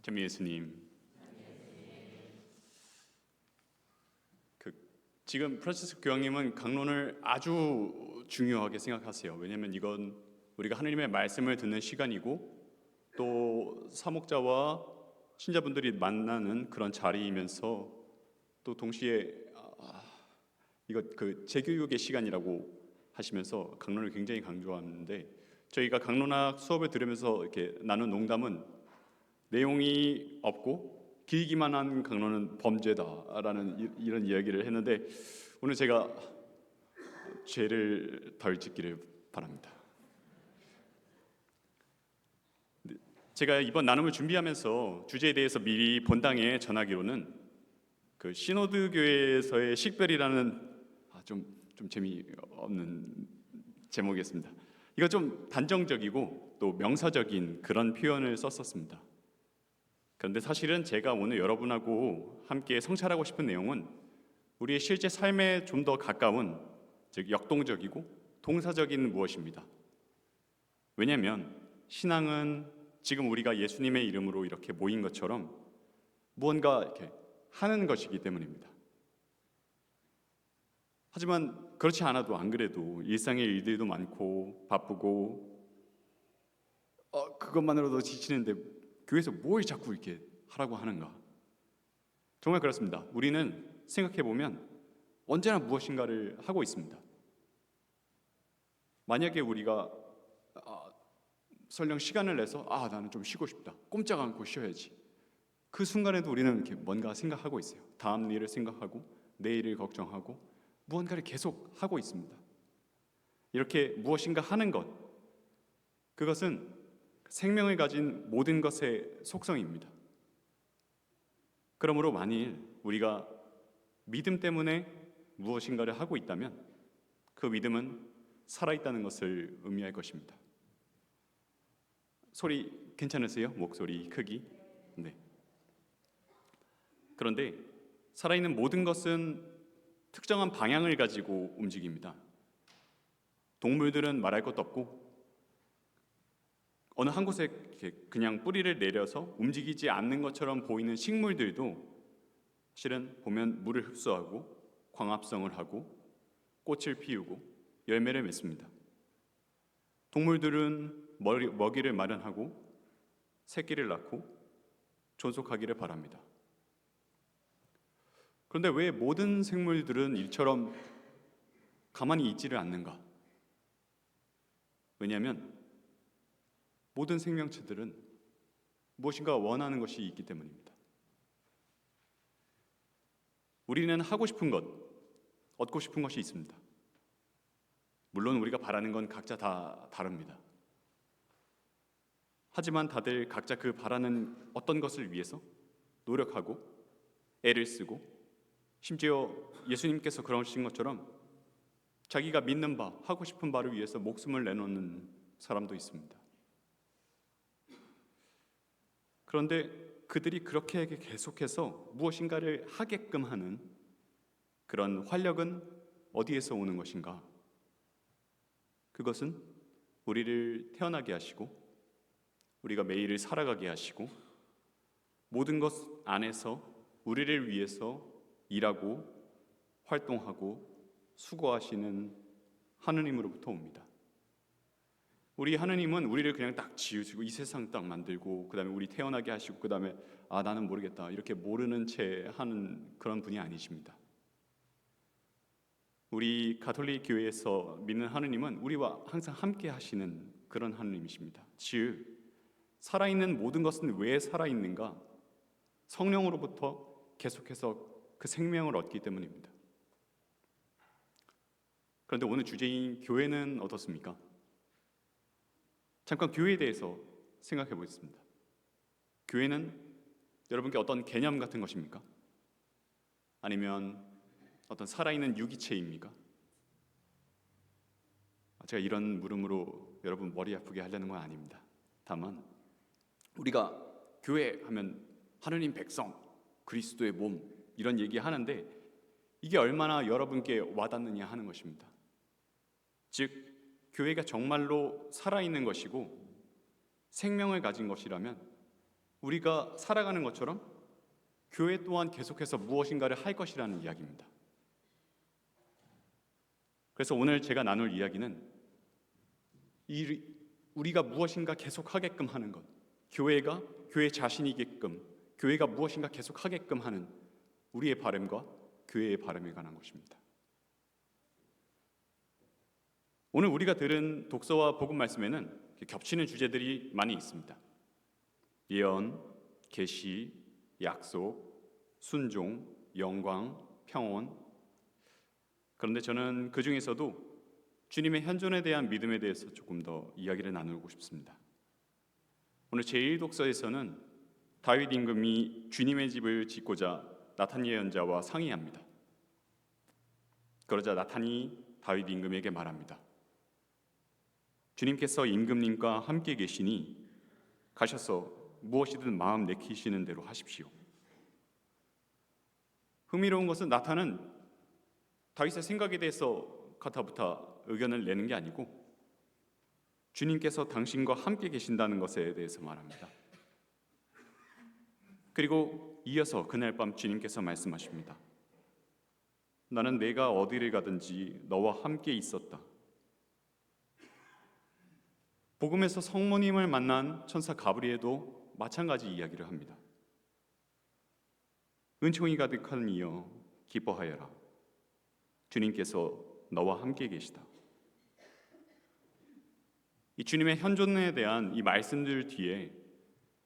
겸 예수님, 지금 프란시스 교황님은 강론을 아주 중요하게 생각하세요. 왜냐하면 이건 우리가 하느님의 말씀을 듣는 시간이고 또 사목자와 신자분들이 만나는 그런 자리이면서 또 동시에 이거 재교육의 시간이라고 하시면서 강론을 굉장히 강조하는데, 저희가 강론학 수업을 들으면서 이렇게 나눈 농담은 내용이 없고 길기만 한 강론은 범죄다라는 이런 이야기를 했는데, 오늘 제가 죄를 덜 짓기를 바랍니다. 제가 이번 나눔을 준비하면서 주제에 대해서 미리 본당에 전하기로는 시노드 교회에서의 식별이라는 좀 재미없는 제목이었습니다. 이거 좀 단정적이고 또 명사적인 그런 표현을 썼었습니다. 그런데 사실은 제가 오늘 여러분하고 함께 성찰하고 싶은 내용은 우리의 실제 삶에 좀 더 가까운, 즉 역동적이고 동사적인 무엇입니다. 왜냐하면 신앙은 지금 우리가 예수님의 이름으로 이렇게 모인 것처럼 무언가 이렇게 하는 것이기 때문입니다. 하지만 그렇지 않아도 안 그래도 일상의 일들도 많고 바쁘고 그것만으로도 지치는데 교회에서 뭘 자꾸 이렇게 하라고 하는가? 정말 그렇습니다. 우리는 생각해보면 언제나 무엇인가를 하고 있습니다. 만약에 우리가 설령 시간을 내서 나는 좀 쉬고 싶다, 꼼짝 않고 쉬어야지, 그 순간에도 우리는 이렇게 뭔가 생각하고 있어요. 다음 일을 생각하고 내일을 걱정하고 무언가를 계속 하고 있습니다. 이렇게 무엇인가 하는 것, 그것은 생명을 가진 모든 것의 속성입니다. 그러므로 만일 우리가 믿음 때문에 무엇인가를 하고 있다면 그 믿음은 살아있다는 것을 의미할 것입니다. 소리 괜찮으세요? 목소리 크기? 네. 그런데 살아있는 모든 것은 특정한 방향을 가지고 움직입니다. 동물들은 말할 것도 없고 어느 한 곳에 그냥 뿌리를 내려서 움직이지 않는 것처럼 보이는 식물들도 실은 보면 물을 흡수하고 광합성을 하고 꽃을 피우고 열매를 맺습니다. 동물들은 먹이를 마련하고 새끼를 낳고 존속하기를 바랍니다. 그런데 왜 모든 생물들은 이처럼 가만히 있지를 않는가? 왜냐하면 모든 생명체들은 무엇인가 원하는 것이 있기 때문입니다. 우리는 하고 싶은 것, 얻고 싶은 것이 있습니다. 물론 우리가 바라는 건 각자 다 다릅니다. 하지만 다들 각자 그 바라는 어떤 것을 위해서 노력하고 애를 쓰고, 심지어 예수님께서 그러신 것처럼 자기가 믿는 바, 하고 싶은 바를 위해서 목숨을 내놓는 사람도 있습니다. 그런데 그들이 그렇게 계속해서 무엇인가를 하게끔 하는 그런 활력은 어디에서 오는 것인가? 그것은 우리를 태어나게 하시고 우리가 매일을 살아가게 하시고 모든 것 안에서 우리를 위해서 일하고 활동하고 수고하시는 하느님으로부터 옵니다. 우리 하느님은 우리를 그냥 딱 지으시고 이 세상 딱 만들고 그 다음에 우리 태어나게 하시고 그 다음에 나는 모르겠다 이렇게 모르는 채 하는 그런 분이 아니십니다. 우리 가톨릭 교회에서 믿는 하느님은 우리와 항상 함께 하시는 그런 하느님이십니다. 즉 살아있는 모든 것은 왜 살아있는가? 성령으로부터 계속해서 그 생명을 얻기 때문입니다. 그런데 오늘 주제인 교회는 어떻습니까? 잠깐 교회에 대해서 생각해 보겠습니다. 교회는 여러분께 어떤 개념 같은 것입니까? 아니면 어떤 살아있는 유기체입니까? 제가 이런 물음으로 여러분 머리 아프게 하려는 건 아닙니다. 다만 우리가 교회 하면 하느님 백성, 그리스도의 몸 이런 얘기 하는데 이게 얼마나 여러분께 와닿느냐 하는 것입니다. 즉 교회가 정말로 살아있는 것이고 생명을 가진 것이라면 우리가 살아가는 것처럼 교회 또한 계속해서 무엇인가를 할 것이라는 이야기입니다. 그래서 오늘 제가 나눌 이야기는 우리가 무엇인가 계속하게끔 하는 것, 교회가 교회 자신이게끔, 교회가 무엇인가 계속하게끔 하는 우리의 바람과 교회의 바람에 관한 것입니다. 오늘 우리가 들은 독서와 복음 말씀에는 겹치는 주제들이 많이 있습니다. 예언, 계시, 약속, 순종, 영광, 평온. 그런데 저는 그 중에서도 주님의 현존에 대한 믿음에 대해서 조금 더 이야기를 나누고 싶습니다. 오늘 제1독서에서는 다윗 임금이 주님의 집을 짓고자 나탄 예언자와 상의합니다. 그러자 나탄이 다윗 임금에게 말합니다. 주님께서 임금님과 함께 계시니 가셔서 무엇이든 마음 내키시는 대로 하십시오. 흥미로운 것은 나탄은 다윗의 생각에 대해서 가타부타 의견을 내는 게 아니고 주님께서 당신과 함께 계신다는 것에 대해서 말합니다. 그리고 이어서 그날 밤 주님께서 말씀하십니다. 나는 내가 어디를 가든지 너와 함께 있었다. 복음에서 성모님을 만난 천사 가브리엘도 마찬가지 이야기를 합니다. 은총이 가득한 이여 기뻐하여라. 주님께서 너와 함께 계시다. 이 주님의 현존에 대한 이 말씀들 뒤에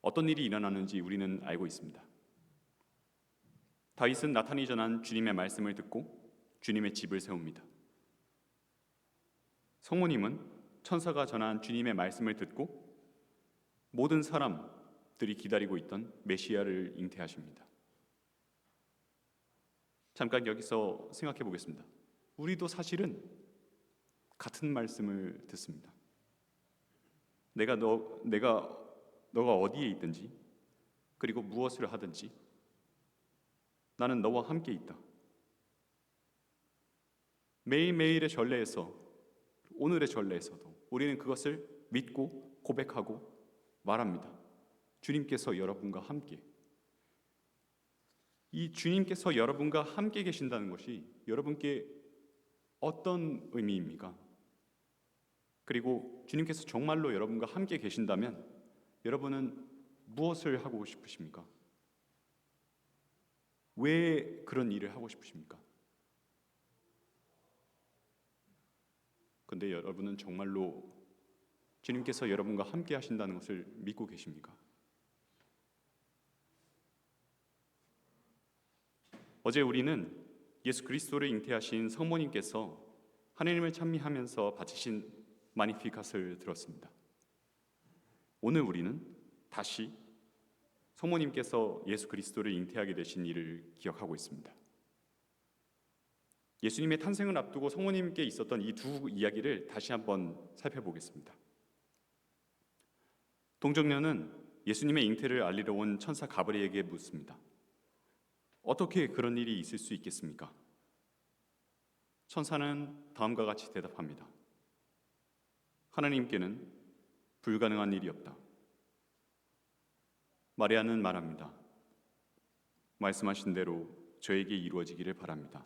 어떤 일이 일어나는지 우리는 알고 있습니다. 다윗은 나탄이 전한 주님의 말씀을 듣고 주님의 집을 세웁니다. 성모님은 천사가 전한 주님의 말씀을 듣고 모든 사람들이 기다리고 있던 메시아를 잉태하십니다. 잠깐 여기서 생각해 보겠습니다. 우리도 사실은 같은 말씀을 듣습니다. 너가 어디에 있든지 그리고 무엇을 하든지 나는 너와 함께 있다. 매일매일의 전례에서 오늘의 전례에서도 우리는 그것을 믿고 고백하고 말합니다. 주님께서 여러분과 함께. 이 주님께서 여러분과 함께 계신다는 것이 여러분께 어떤 의미입니까? 그리고 주님께서 정말로 여러분과 함께 계신다면 여러분은 무엇을 하고 싶으십니까? 왜 그런 일을 하고 싶으십니까? 그런데 여러분은 정말로 주님께서 여러분과 함께 하신다는 것을 믿고 계십니까? 어제 우리는 예수 그리스도를 잉태하신 성모님께서 하나님을 찬미하면서 바치신 마니피캇을 들었습니다. 오늘 우리는 다시 성모님께서 예수 그리스도를 잉태하게 되신 일을 기억하고 있습니다. 예수님의 탄생을 앞두고 성모님께 있었던 이 두 이야기를 다시 한번 살펴보겠습니다. 동정녀는 예수님의 잉태를 알리러 온 천사 가브리엘에게 묻습니다. 어떻게 그런 일이 있을 수 있겠습니까? 천사는 다음과 같이 대답합니다. 하나님께는 불가능한 일이 없다. 마리아는 말합니다. 말씀하신 대로 저에게 이루어지기를 바랍니다.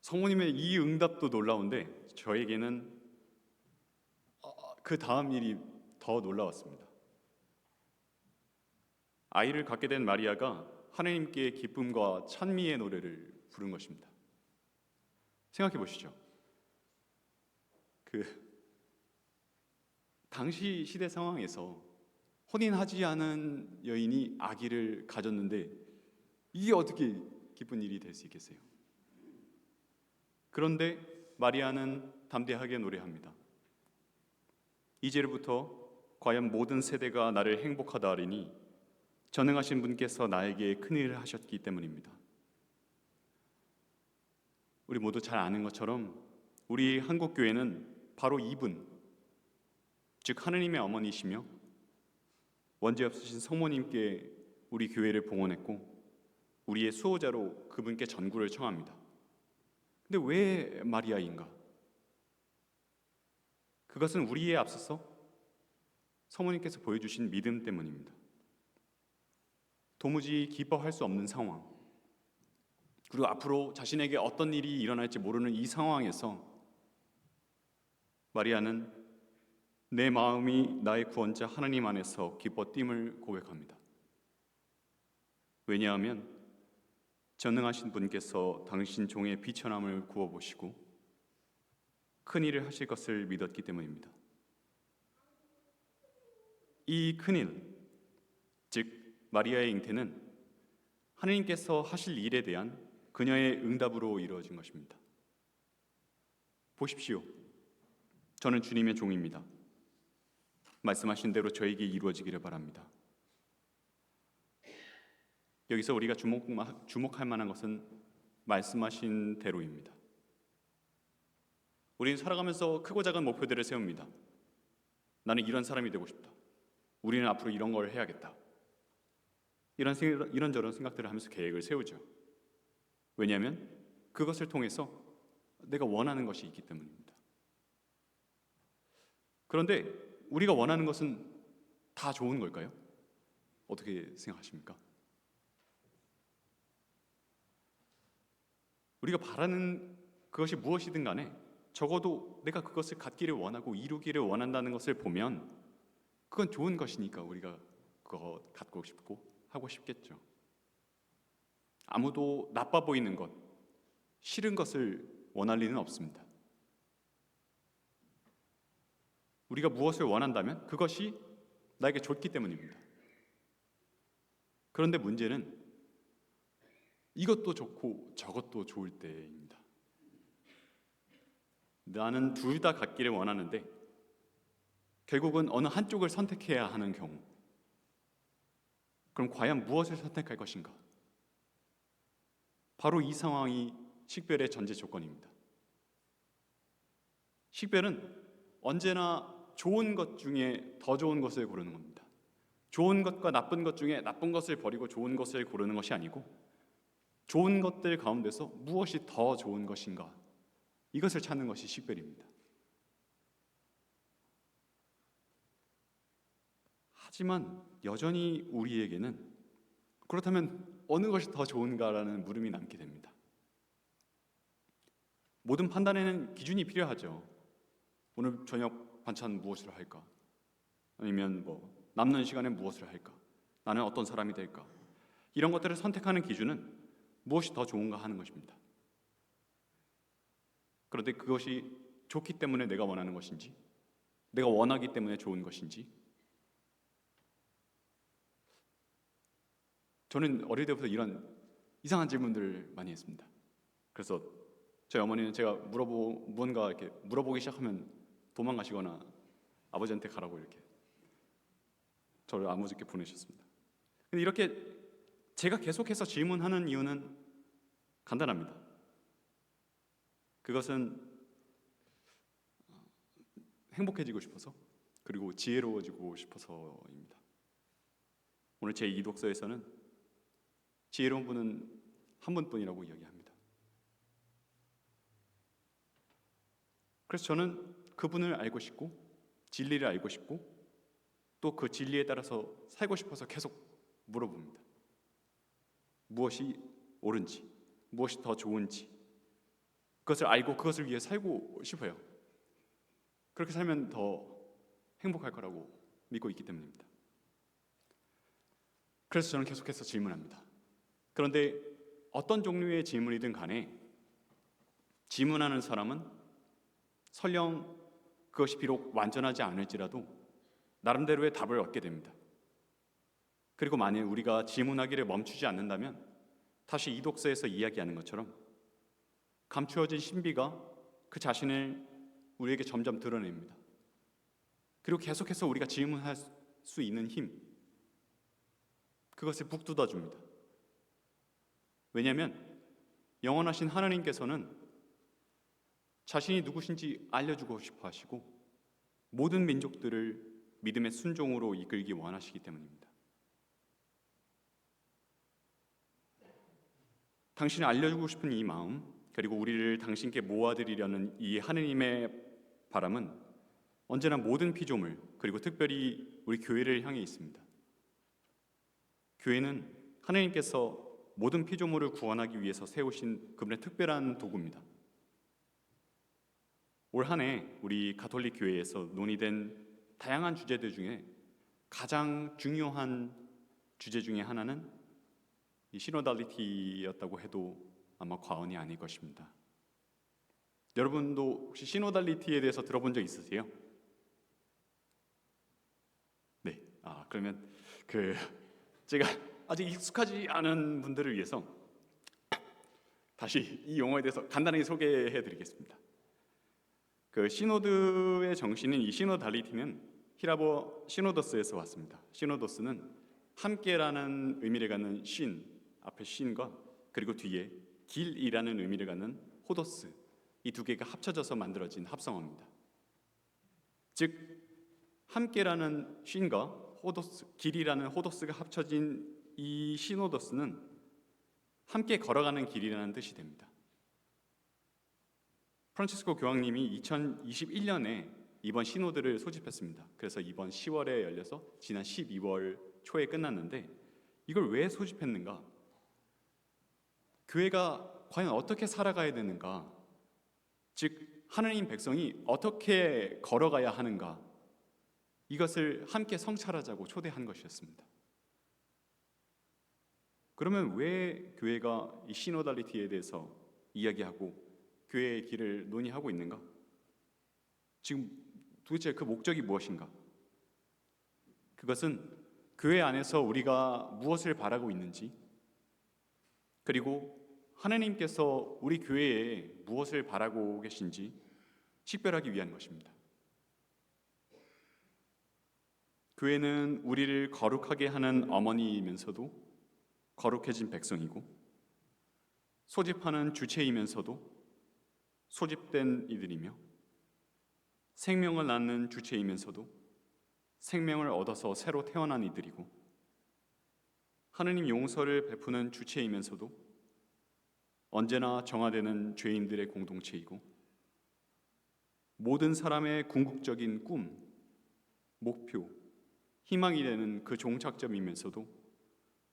성모님의 이 응답도 놀라운데 저에게는 그 다음 일이 더 놀라웠습니다. 아이를 갖게 된 마리아가 하나님께 기쁨과 찬미의 노래를 부른 것입니다. 생각해 보시죠. 당시 시대 상황에서 혼인하지 않은 여인이 아기를 가졌는데 이게 어떻게 기쁜 일이 될 수 있겠어요? 그런데 마리아는 담대하게 노래합니다. 이제로부터 과연 모든 세대가 나를 행복하다 하리니 전능하신 분께서 나에게 큰일을 하셨기 때문입니다. 우리 모두 잘 아는 것처럼 우리 한국교회는 바로 이분, 즉 하느님의 어머니시며 원죄 없으신 성모님께 우리 교회를 봉헌했고 우리의 수호자로 그분께 전구를 청합니다. 근데 왜 마리아인가? 그것은 우리에 앞서서 성모님께서 보여주신 믿음 때문입니다. 도무지 기뻐할 수 없는 상황, 그리고 앞으로 자신에게 어떤 일이 일어날지 모르는 이 상황에서 마리아는 내 마음이 나의 구원자 하나님 안에서 기뻐 뛴을 고백합니다. 왜냐하면 전능하신 분께서 당신 종의 비천함을 구워보시고 큰 일을 하실 것을 믿었기 때문입니다. 이 큰일, 즉 마리아의 잉태는 하나님께서 하실 일에 대한 그녀의 응답으로 이루어진 것입니다. 보십시오. 저는 주님의 종입니다. 말씀하신 대로 저에게 이루어지기를 바랍니다. 여기서 우리가 주목할 만한 것은 말씀하신 대로입니다. 우리는 살아가면서 크고 작은 목표들을 세웁니다. 나는 이런 사람이 되고 싶다. 우리는 앞으로 이런 걸 해야겠다. 이런저런 생각들을 하면서 계획을 세우죠. 왜냐하면 그것을 통해서 내가 원하는 것이 있기 때문입니다. 그런데 우리가 원하는 것은 다 좋은 걸까요? 어떻게 생각하십니까? 우리가 바라는 그것이 무엇이든 간에 적어도 내가 그것을 갖기를 원하고 이루기를 원한다는 것을 보면 그건 좋은 것이니까 우리가 그거 갖고 싶고 하고 싶겠죠. 아무도 나빠 보이는 것, 싫은 것을 원할 리는 없습니다. 우리가 무엇을 원한다면 그것이 나에게 좋기 때문입니다. 그런데 문제는 이것도 좋고 저것도 좋을 때입니다. 나는 둘 다 갖기를 원하는데 결국은 어느 한쪽을 선택해야 하는 경우, 그럼 과연 무엇을 선택할 것인가? 바로 이 상황이 식별의 전제 조건입니다. 식별은 언제나 좋은 것 중에 더 좋은 것을 고르는 겁니다. 좋은 것과 나쁜 것 중에 나쁜 것을 버리고 좋은 것을 고르는 것이 아니고 좋은 것들 가운데서 무엇이 더 좋은 것인가, 이것을 찾는 것이 식별입니다. 하지만 여전히 우리에게는 그렇다면 어느 것이 더 좋은가라는 물음이 남게 됩니다. 모든 판단에는 기준이 필요하죠. 오늘 저녁 반찬 무엇을 할까? 아니면 남는 시간에 무엇을 할까? 나는 어떤 사람이 될까? 이런 것들을 선택하는 기준은 무엇이 더 좋은가 하는 것입니다. 그런데 그것이 좋기 때문에 내가 원하는 것인지, 내가 원하기 때문에 좋은 것인지, 저는 어릴 때부터 이런 이상한 질문들을 많이 했습니다. 그래서 저희 어머니는 제가 무언가 이렇게 물어보기 시작하면 도망가시거나 아버지한테 가라고 이렇게 저를 아무렇게 보내셨습니다. 근데 이렇게 제가 계속해서 질문하는 이유는 간단합니다. 그것은 행복해지고 싶어서, 그리고 지혜로워지고 싶어서입니다. 오늘 제 이 독서에서는 지혜로운 분은 한 분뿐이라고 이야기합니다. 그래서 저는 그분을 알고 싶고 진리를 알고 싶고 또 그 진리에 따라서 살고 싶어서 계속 물어봅니다. 무엇이 옳은지, 무엇이 더 좋은지 그것을 알고 그것을 위해 살고 싶어요. 그렇게 살면 더 행복할 거라고 믿고 있기 때문입니다. 그래서 저는 계속해서 질문합니다. 그런데 어떤 종류의 질문이든 간에 질문하는 사람은 설령 그것이 비록 완전하지 않을지라도 나름대로의 답을 얻게 됩니다. 그리고 만일 우리가 질문하기를 멈추지 않는다면 다시 이 독서에서 이야기하는 것처럼 감추어진 신비가 그 자신을 우리에게 점점 드러냅니다. 그리고 계속해서 우리가 질문할 수 있는 힘, 그것을 북돋아 줍니다. 왜냐하면 영원하신 하나님께서는 자신이 누구신지 알려주고 싶어 하시고 모든 민족들을 믿음의 순종으로 이끌기 원하시기 때문입니다. 당신이 알려주고 싶은 이 마음, 그리고 우리를 당신께 모아드리려는 이 하느님의 바람은 언제나 모든 피조물, 그리고 특별히 우리 교회를 향해 있습니다. 교회는 하나님께서 모든 피조물을 구원하기 위해서 세우신 그분의 특별한 도구입니다. 올 한 해 우리 가톨릭 교회에서 논의된 다양한 주제들 중에 가장 중요한 주제 중에 하나는 이 시노달리티였다고 해도 아마 과언이 아닐 것입니다. 여러분도 혹시 시노달리티에 대해서 들어본 적 있으세요? 네. 그러면 제가 아직 익숙하지 않은 분들을 위해서 다시 이 용어에 대해서 간단하게 소개해 드리겠습니다. 시노드의 정신인 이 시노달리티는 히라보 시노도스에서 왔습니다. 시노도스는 함께라는 의미를 갖는 신, 앞에 신과 그리고 뒤에 길이라는 의미를 갖는 호도스, 이 두 개가 합쳐져서 만들어진 합성어입니다. 즉 함께라는 신과 호도스, 길이라는 호도스가 합쳐진 이 시노도스는 함께 걸어가는 길이라는 뜻이 됩니다. 프란치스코 교황님이 2021년에 이번 시노드를 소집했습니다. 그래서 이번 10월에 열려서 지난 12월 초에 끝났는데, 이걸 왜 소집했는가? 교회가 과연 어떻게 살아가야 되는가? 즉 하나님 백성이 어떻게 걸어가야 하는가? 이것을 함께 성찰하자고 초대한 것이었습니다. 그러면 왜 교회가 이 시노달리티에 대해서 이야기하고 교회의 길을 논의하고 있는가? 지금 도대체 그 목적이 무엇인가? 그것은 교회 안에서 우리가 무엇을 바라고 있는지, 그리고 하나님께서 우리 교회에 무엇을 바라고 계신지 식별하기 위한 것입니다. 교회는 우리를 거룩하게 하는 어머니이면서도 거룩해진 백성이고, 소집하는 주체이면서도 소집된 이들이며, 생명을 낳는 주체이면서도 생명을 얻어서 새로 태어난 이들이고, 하느님 용서를 베푸는 주체이면서도 언제나 정화되는 죄인들의 공동체이고, 모든 사람의 궁극적인 꿈, 목표, 희망이 되는 그 종착점이면서도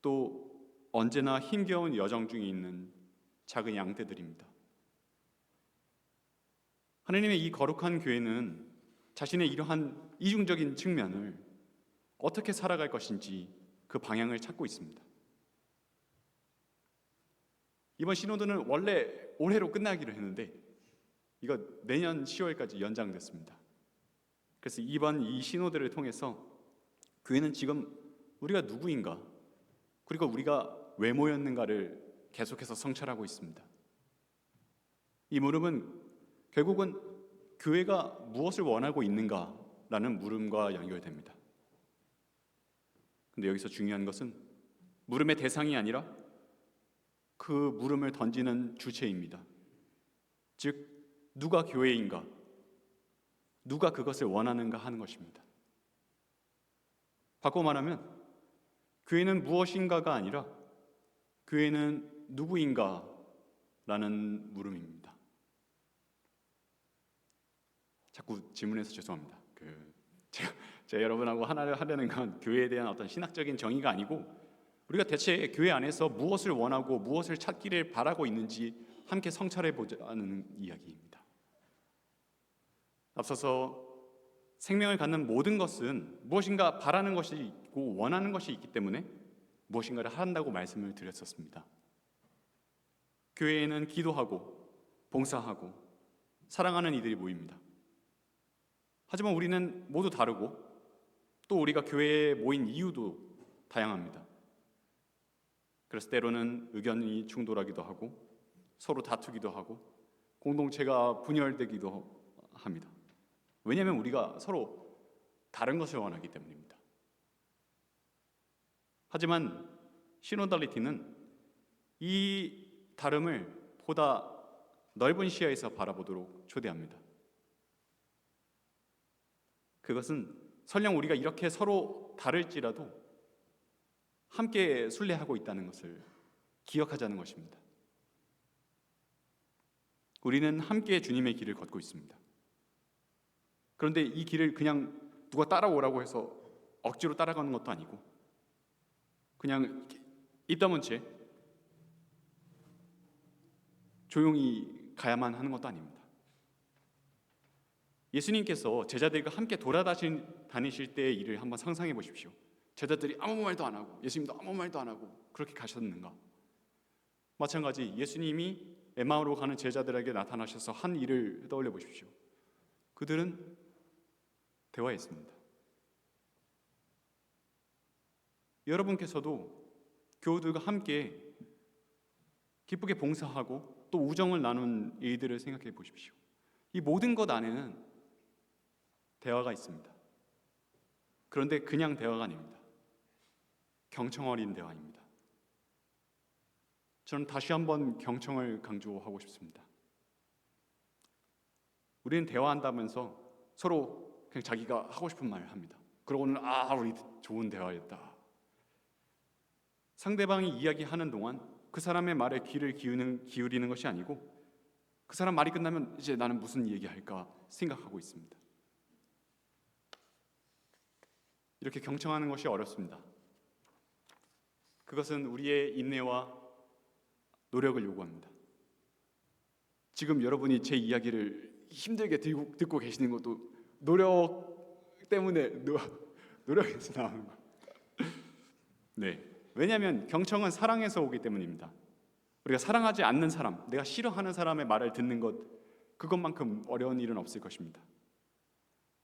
또 언제나 힘겨운 여정 중에 있는 작은 양떼들입니다. 하나님의 이 거룩한 교회는 자신의 이러한 이중적인 측면을 어떻게 살아갈 것인지 그 방향을 찾고 있습니다. 이번 시노드는 원래 올해로 끝나기로 했는데 이거 내년 10월까지 연장됐습니다. 그래서 이번 이 시노드를 통해서 교회는 지금 우리가 누구인가, 그리고 우리가 왜 모였는가를 계속해서 성찰하고 있습니다. 이 물음은 결국은 교회가 무엇을 원하고 있는가라는 물음과 연결됩니다. 근데 여기서 중요한 것은 물음의 대상이 아니라 그 물음을 던지는 주체입니다. 즉 누가 교회인가, 누가 그것을 원하는가 하는 것입니다. 바꿔 말하면 교회는 무엇인가가 아니라 교회는 누구인가 라는 물음입니다. 자꾸 질문해서 죄송합니다. 제가 여러분하고 하나를 하려는 건 교회에 대한 어떤 신학적인 정의가 아니고, 우리가 대체 교회 안에서 무엇을 원하고 무엇을 찾기를 바라고 있는지 함께 성찰해 보자는 이야기입니다. 앞서서 생명을 갖는 모든 것은 무엇인가 바라는 것이 있고 원하는 것이 있기 때문에 무엇인가를 한다고 말씀을 드렸었습니다. 교회에는 기도하고 봉사하고 사랑하는 이들이 모입니다. 하지만 우리는 모두 다르고, 또 우리가 교회에 모인 이유도 다양합니다. 그래서 때로는 의견이 충돌하기도 하고, 서로 다투기도 하고, 공동체가 분열되기도 합니다. 왜냐하면 우리가 서로 다른 것을 원하기 때문입니다. 하지만 시노달리티는 이 다름을 보다 넓은 시야에서 바라보도록 초대합니다. 그것은 설령 우리가 이렇게 서로 다를지라도 함께 순례하고 있다는 것을 기억하자는 것입니다. 우리는 함께 주님의 길을 걷고 있습니다. 그런데 이 길을 그냥 누가 따라오라고 해서 억지로 따라가는 것도 아니고 그냥 입 다문 채 조용히 가야만 하는 것도 아닙니다. 예수님께서 제자들과 함께 돌아다니실 때의 일을 한번 상상해 보십시오. 제자들이 아무 말도 안 하고 예수님도 아무 말도 안 하고 그렇게 가셨는가? 마찬가지 예수님이 에마우로 가는 제자들에게 나타나셔서 한 일을 떠올려 보십시오. 그들은 대화했습니다. 여러분께서도 교우들과 함께 기쁘게 봉사하고 또 우정을 나눈 일들을 생각해 보십시오. 이 모든 것 안에는 대화가 있습니다. 그런데 그냥 대화가 아닙니다. 경청 어린 대화입니다. 저는 다시 한번 경청을 강조하고 싶습니다. 우리는 대화한다면서 서로 그냥 자기가 하고 싶은 말을 합니다. 그러고는 우리 좋은 대화였다. 상대방이 이야기하는 동안 그 사람의 말에 귀를 기울이는 것이 아니고 그 사람 말이 끝나면 이제 나는 무슨 얘기할까 생각하고 있습니다. 이렇게 경청하는 것이 어렵습니다. 그것은 우리의 인내와 노력을 요구합니다. 지금 여러분이 제 이야기를 힘들게 듣고 계시는 것도 노력 때문에 노력에서 나오는 거예요. 네, 왜냐하면 경청은 사랑에서 오기 때문입니다. 우리가 사랑하지 않는 사람, 내가 싫어하는 사람의 말을 듣는 것, 그것만큼 어려운 일은 없을 것입니다.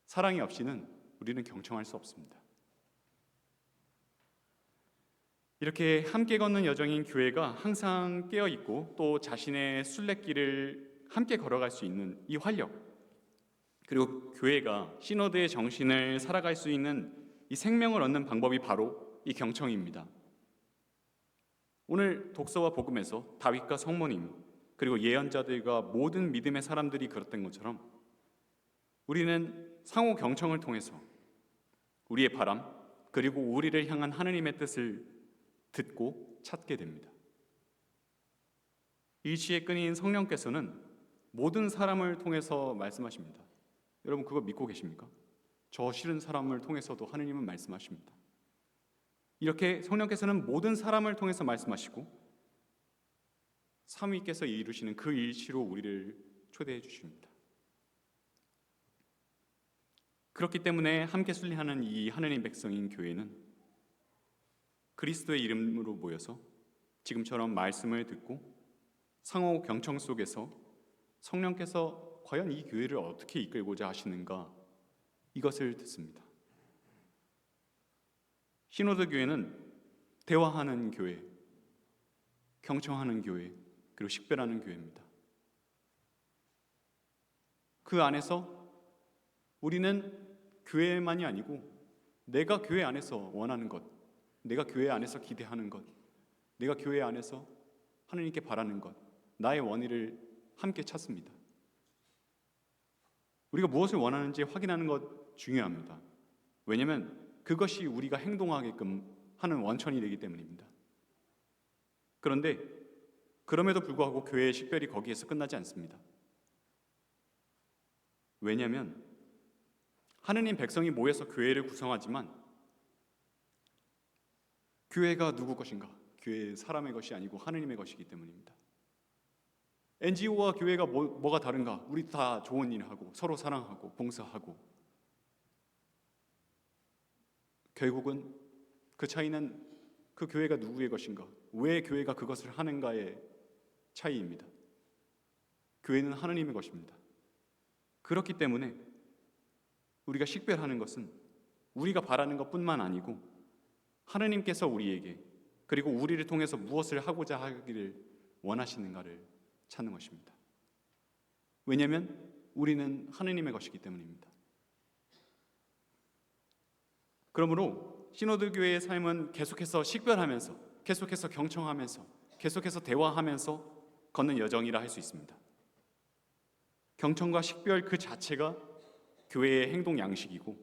사랑이 없이는 우리는 경청할 수 없습니다. 이렇게 함께 걷는 여정인 교회가 항상 깨어있고 또 자신의 순례길을 함께 걸어갈 수 있는 이 활력, 그리고 교회가 시노드의 정신을 살아갈 수 있는 이 생명을 얻는 방법이 바로 이 경청입니다. 오늘 독서와 복음에서 다윗과 성모님 그리고 예언자들과 모든 믿음의 사람들이 그랬던 것처럼 우리는 상호 경청을 통해서 우리의 바람 그리고 우리를 향한 하느님의 뜻을 듣고 찾게 됩니다. 일치의 끈인 성령께서는 모든 사람을 통해서 말씀하십니다. 여러분 그거 믿고 계십니까? 저 싫은 사람을 통해서도 하느님은 말씀하십니다. 이렇게 성령께서는 모든 사람을 통해서 말씀하시고 삼위께서 이루시는 그 일치로 우리를 초대해 주십니다. 그렇기 때문에 함께 순례하는 이 하느님 백성인 교회는 그리스도의 이름으로 모여서 지금처럼 말씀을 듣고 상호 경청 속에서 성령께서 과연 이 교회를 어떻게 이끌고자 하시는가 이것을 듣습니다. 시노드 교회는 대화하는 교회, 경청하는 교회, 그리고 식별하는 교회입니다. 그 안에서 우리는 교회만이 아니고 내가 교회 안에서 원하는 것, 내가 교회 안에서 기대하는 것, 내가 교회 안에서 하느님께 바라는 것, 나의 원의를 함께 찾습니다. 우리가 무엇을 원하는지 확인하는 것 중요합니다. 왜냐하면 그것이 우리가 행동하게끔 하는 원천이 되기 때문입니다. 그런데 그럼에도 불구하고 교회의 식별이 거기에서 끝나지 않습니다. 왜냐하면 하느님 백성이 모여서 교회를 구성하지만 교회가 누구 것인가? 교회의 사람의 것이 아니고 하느님의 것이기 때문입니다. NGO와 교회가 뭐가 다른가? 우리 다 좋은 일 하고 서로 사랑하고 봉사하고 결국은 그 차이는 그 교회가 누구의 것인가? 왜 교회가 그것을 하는가의 차이입니다. 교회는 하느님의 것입니다. 그렇기 때문에 우리가 식별하는 것은 우리가 바라는 것뿐만 아니고 하느님께서 우리에게 그리고 우리를 통해서 무엇을 하고자 하기를 원하시는가를 찾는 것입니다. 왜냐하면 우리는 하느님의 것이기 때문입니다. 그러므로 시노드 교회의 삶은 계속해서 식별하면서 계속해서 경청하면서 계속해서 대화하면서 걷는 여정이라 할 수 있습니다. 경청과 식별 그 자체가 교회의 행동 양식이고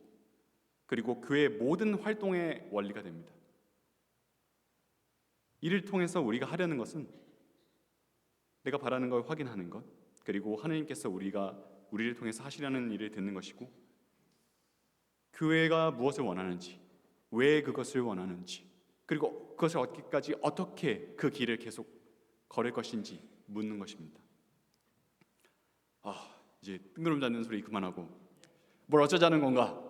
그리고 교회의 모든 활동의 원리가 됩니다. 이를 통해서 우리가 하려는 것은 내가 바라는 걸 확인하는 것, 그리고 하느님께서 우리를 통해서 하시려는 일을 듣는 것이고 교회가 무엇을 원하는지, 왜 그것을 원하는지, 그리고 그것을 얻기까지 어떻게 그 길을 계속 걸을 것인지 묻는 것입니다. 이제 뜬구름 잡는 소리 그만하고 뭘 어쩌자는 건가?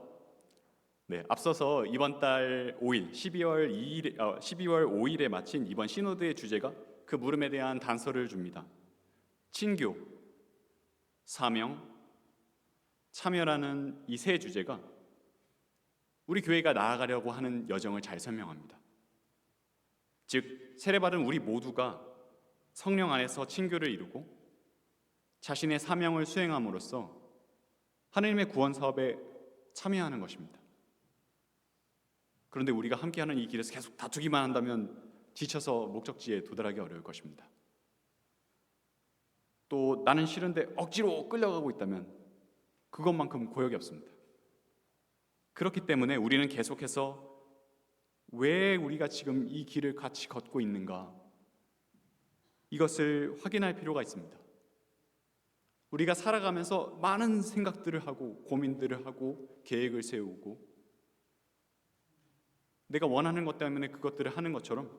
네, 앞서서 이번 달 5일, 12월 5일에 마친 이번 시노드의 주제가 그 물음에 대한 단서를 줍니다. 친교, 사명, 참여라는 이 세 주제가 우리 교회가 나아가려고 하는 여정을 잘 설명합니다. 즉, 세례받은 우리 모두가 성령 안에서 친교를 이루고 자신의 사명을 수행함으로써 하나님의 구원 사업에 참여하는 것입니다. 그런데 우리가 함께하는 이 길에서 계속 다투기만 한다면 지쳐서 목적지에 도달하기 어려울 것입니다. 또 나는 싫은데 억지로 끌려가고 있다면 그것만큼 고역이 없습니다. 그렇기 때문에 우리는 계속해서 왜 우리가 지금 이 길을 같이 걷고 있는가, 이것을 확인할 필요가 있습니다. 우리가 살아가면서 많은 생각들을 하고 고민들을 하고 계획을 세우고 내가 원하는 것 때문에 그것들을 하는 것처럼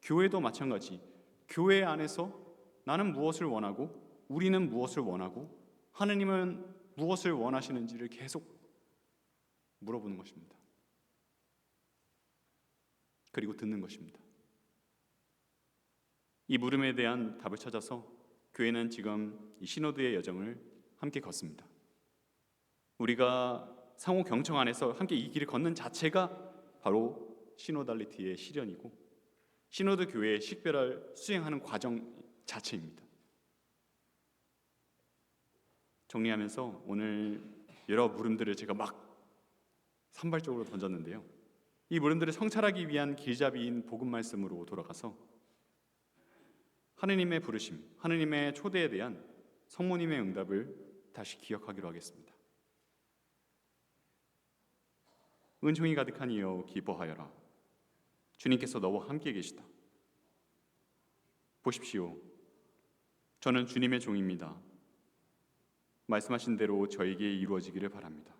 교회도 마찬가지, 교회 안에서 나는 무엇을 원하고 우리는 무엇을 원하고 하느님은 무엇을 원하시는지를 계속 물어보는 것입니다. 그리고 듣는 것입니다. 이 물음에 대한 답을 찾아서 교회는 지금 이 시노드의 여정을 함께 걷습니다. 우리가 상호 경청 안에서 함께 이 길을 걷는 자체가 바로 시노달리티의 실현이고 시노드 교회의 식별을 수행하는 과정 자체입니다. 정리하면서 오늘 여러 물음들을 제가 막 산발적으로 던졌는데요. 이 물음들을 성찰하기 위한 길잡이인 복음 말씀으로 돌아가서 하느님의 부르심, 하느님의 초대에 대한 성모님의 응답을 다시 기억하기로 하겠습니다. 은총이 가득한 이여 기뻐하여라. 주님께서 너와 함께 계시다. 보십시오. 저는 주님의 종입니다. 말씀하신 대로 저에게 이루어지기를 바랍니다.